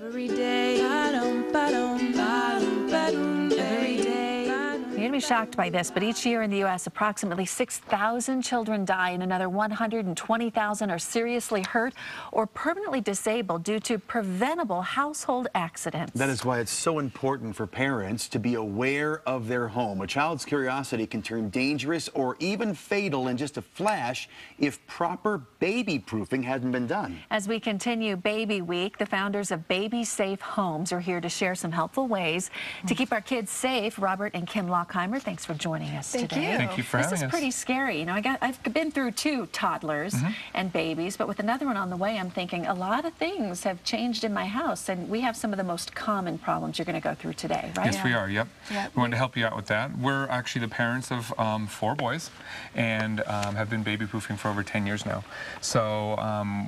Every day, every day. You're going to be shocked by this, but each year in the U.S., approximately 6,000 children die and another 120,000 are seriously hurt or permanently disabled due to preventable household accidents. That is why it's so important for parents to be aware of their home. A child's curiosity can turn dangerous or even fatal in just a flash if proper baby-proofing hasn't been done. As we continue Baby Week, the founders of Baby Safe Homes are here to share some helpful ways to keep our kids safe. Robert and Kim Lockheimer, thanks for joining us today. Thank you for having us. This is pretty scary. You know, I've been through 2 toddlers and babies, but with another one on the way, I'm thinking a lot of things have changed in my house, and we have some of the most common problems you're going to go through today, right? Yes, we are. Yep. We wanted to help you out with that. We're actually the parents of 4 boys and have been baby proofing for over 10 years now. So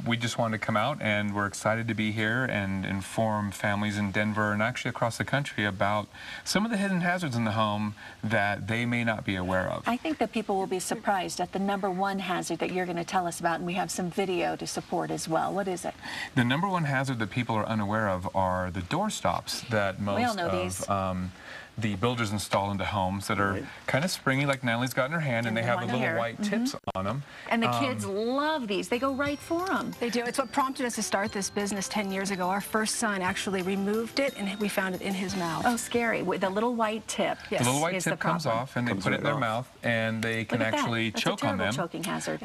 we just wanted to come out, and we're excited to be here and inform families in Denver and actually across the country about some of the hidden hazards in the home that they may not be aware of. I think that people will be surprised at the #1 hazard that you're going to tell us about, and we have some video to support as well. What is it? The #1 hazard that people are unaware of are the door stops that most we all know these. The builders install into homes that are kind of springy, like Natalie's got in her hand, and they have the little white tips on them. And the kids love these. They go right for them. They do. It's what prompted us to start this business 10 years ago. Our first son actually removed it, and we found it in his mouth. Oh, scary. With the little white tip. Yes. The little white tip comes off, and they put it in their mouth, and they can actually choke on them. That's a choking hazard.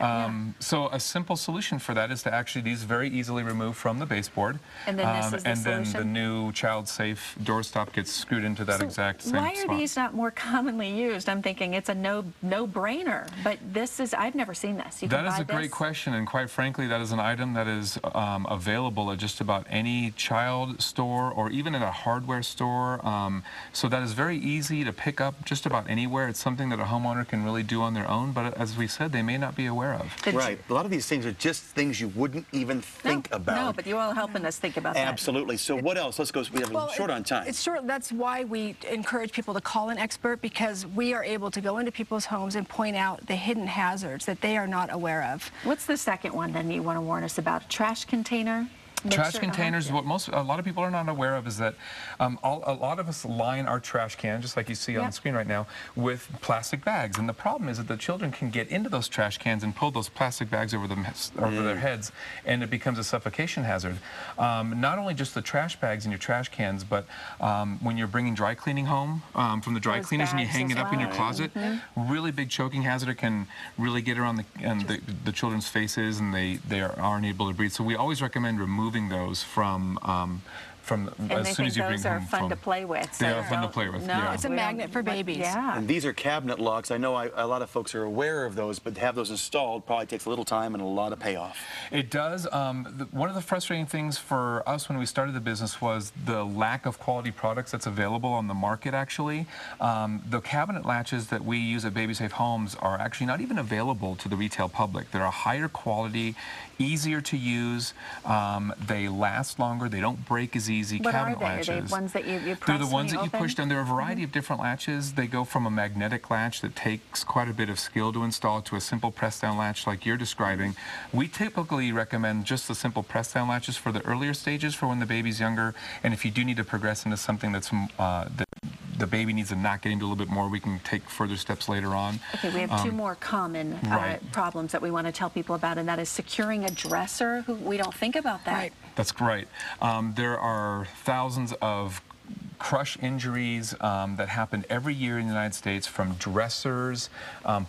So a simple solution for that is to actually these very easily remove from the baseboard. And then this is the then solution? the new child-safe doorstop gets screwed into that exact same spot. Why are these not more commonly used? I'm thinking it's a no-brainer, but this is, I've never seen this. You can That is buy a great this? question, and quite frankly, that is an item that is available at just about any child store or even at a hardware store. So that is very easy to pick up just about anywhere. It's something that a homeowner can really do on their own, but as we said, they may not be aware of. Right. A lot of these things are just things you wouldn't even think about. No, but you're all helping us think about that. Absolutely. So what else? Let's go. We have short on time. It's short. That's why we encourage people to call an expert, because we are able to go into people's homes and point out the hidden hazards that they are not aware of. What's the second one then you want to warn us about? Trash container? Trash containers, what a lot of people are not aware of is that a lot of us line our trash can, just like you see on the screen right now, with plastic bags. And the problem is that the children can get into those trash cans and pull those plastic bags over their heads, and it becomes a suffocation hazard. Not only just the trash bags in your trash cans, but when you're bringing dry cleaning home from the dry cleaners and you hang it up in your closet, really big choking hazard. It can really get around the children's faces, and they aren't able to breathe. So we always recommend removing those from as soon as you bring them home. And those are fun to play with. They are fun to play with. No, it's a magnet for babies. Yeah. And these are cabinet locks. I know a lot of folks are aware of those, but to have those installed probably takes a little time and a lot of payoff. It does. One of the frustrating things for us when we started the business was the lack of quality products that's available on the market, actually. The cabinet latches that we use at Baby Safe Homes are actually not even available to the retail public. They're a higher quality, easier to use. They last longer. They don't break as easy. What Cabinet are they? latches. Are they ones that you press? They're the ones that you open? push down. There are a variety of different latches. They go from a magnetic latch that takes quite a bit of skill to install to a simple press-down latch like you're describing. We typically recommend just the simple press-down latches for the earlier stages, for when the baby's younger. And if you do need to progress into something that's the baby needs to knock it into a little bit more, we can take further steps later on. Okay, we have 2 more common problems that we want to tell people about, and that is securing a dresser. We don't think about that. Right. That's great. There are thousands of crush injuries that happen every year in the United States from dressers,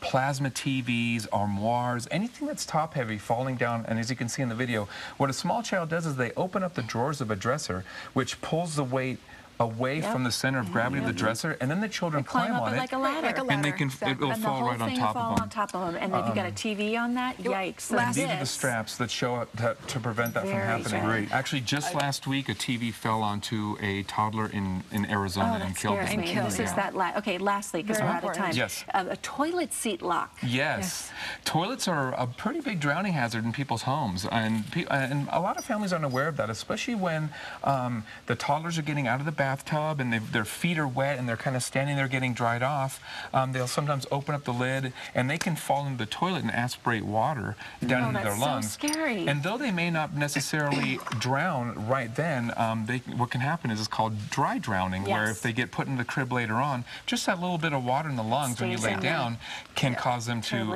plasma TVs, armoires, anything that's top heavy falling down. And as you can see in the video, what a small child does is they open up the drawers of a dresser, which pulls the weight away from the center of gravity of the dresser, and then the children climb on it, like a ladder. and they can it'll and fall right on top of them. on top of them. And if you got a TV on that, yikes. And these are the straps that show up to prevent that from happening. Great. Actually, just last week, a TV fell onto a toddler in Arizona and killed him. This is that. Okay, lastly, because we're out of time. Yes. A toilet seat lock. Yes. Toilets are a pretty big drowning hazard in people's homes, and a lot of families aren't aware of that, especially when the toddlers are getting out of the bath bathtub and their feet are wet and they're kind of standing there getting dried off, they'll sometimes open up the lid and they can fall into the toilet and aspirate water down into their lungs. So scary. And though they may not necessarily drown right then, what can happen is it's called dry drowning, where if they get put in the crib later on, just that little bit of water in the lungs when you lay down can cause them to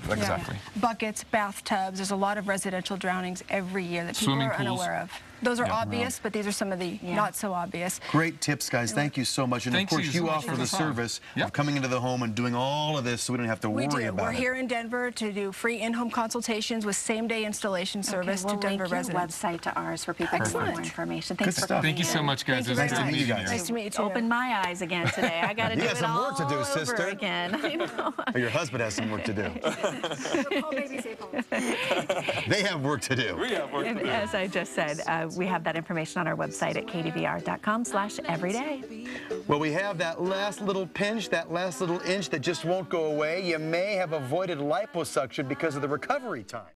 exactly. Buckets, bathtubs, there's a lot of residential drownings every year that people are unaware of. Those are obvious, but these are some of the not so obvious. Great tips, guys. Thank you so much. And of course, you offer the service of coming into the home and doing all of this so we don't have to worry about it. We're here in Denver to do free in-home consultations with same-day installation service to Denver residents. Website to ours for people to get more information. Thanks for coming. Thank you so much, guys. Nice to meet you guys. Nice to meet you too. Opened my eyes again today. I got to do it some all work to do, over sister. again. I know. Your husband has some work to do. Call Baby Safe Homes. They have work to do. We have work to do. As I just said, we have that information on our website at kdvr.com/everyday. Well, we have that last little pinch, that last little inch that just won't go away. You may have avoided liposuction because of the recovery time.